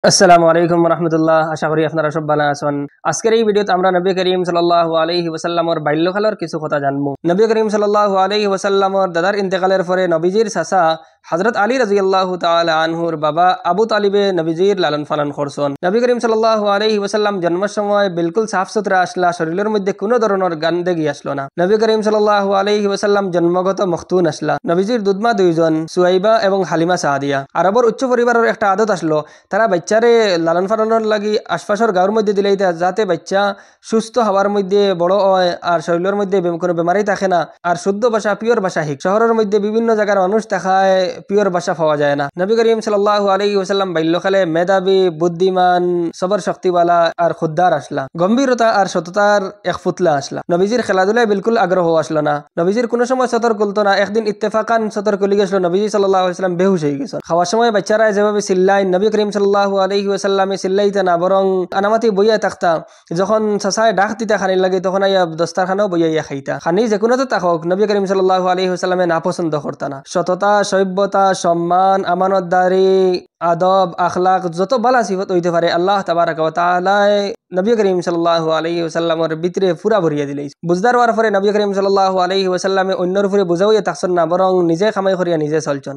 আসসালামু আলাইকুম রহমতুল্লাহ। আশা করি আপনারা সব ভালো আছেন। আজকের এই ভিডিওতে আমরা নবী করিম সাল্লাল্লাহু আলাইহি ওয়াসাল্লামর বাল্যকালের কিছু কথা জানবো। নবী করিম সাল্লাল্লাহু আলাইহি ওয়াসাল্লামর দাদার ইন্তেকালের পরে নবীজির চাচা হযরত আলী রাদিয়াল্লাহু তাআলা আনহুর বাবা আবু তালিবে নবীজির লালন পালন করছেন। নবী করিম সাল্লাল্লাহু আলাইহি ওয়াসাল্লাম জন্মের সময় বিলকুল সাফ সুতরা আসলা, শরীরের মধ্যে কোনো ধরনের গন্ধগি আসলো না। নবী করিম সাল্লাল্লাহু আলাইহি ওয়াসাল্লাম জন্মগত মখতুন আসলা। নবীজির দুধমা দুইজন, সুয়াইবা এবং হালিমা সাদিয়া। আরবের উচ্চ পরিবারের একটা আদত আসলো, তারা বাচ্চারে লালন পালনের লাগি আশপাশের গাঁর মধ্যে দিলেই যাতে বাচ্চা সুস্থ হওয়ার মধ্যে বড় হয় আর শরীরের মধ্যে কোনো বেমারি থাকে না, আর শুদ্ধ ভাষা পিওর ভাষা শিখ। শহরের মধ্যে বিভিন্ন জায়গার মানুষ দেখায় পিওর ভাষা পাওয়া যায় না। নবী করিম সাল্লাল্লাহু আলাইহি ওয়াসাল্লাম বাল্যকালে মেধাবী, বুদ্ধিমান, সবর শক্তিওয়ালা আর খুদ্দার আসলা। গম্ভীরতা আর সততার এক ফুতলা আসলা। নবীজির খেলাধুলায় বিলকুল আগ্রহ আসলো না। নবীজির কোনো সময় সতর খুলতো না। একদিন ইত্তেফাকান সতর খুলে গেছিল, নবীজি সাল্লাল্লাহু আলাইহি ওয়াসাল্লাম বেহুশ হয়ে গেছেন। খাওয়ার সময় বাচ্চারা যেভাবে চিল্লায়, নবী করিম সাল্লাল্লাহু আলাইহি ওয়াসাল্লামে চিল্লাইতে না, বরং আনামাতি বইয়া থাকতা। যখন চাচায় ডাক দিতা খানির লাগে, তখন আইয়া দস্তারখানাও বইয়া খাইতা। খানি যে কোনো তো থাকক, নবী করিম সাল্লাল্লাহু আলাইহি ওয়াসাল্লামে নাপছন্দ করতা না। সততা, সভ্যতা, সম্মান, আমানতদারি, আদব, আখলাক যত বালা সিফত হইতে পারে আল্লাহ তাবারাক ওয়া তাআলা নবী করিম সাল্লাল্লাহু আলাইহি ওয়াসাল্লামের ভিতরে পুরা ভরিয়া দিলেই। বুঝদার হওয়ার পরে নবী করিম সাল্লাল্লাহু আলাইহি ওয়াসাল্লামে অন্যর উপরে বুঝাইয়া থাকছেন না, বরং নিজে কামাই করিয়া নিজে চলছেন।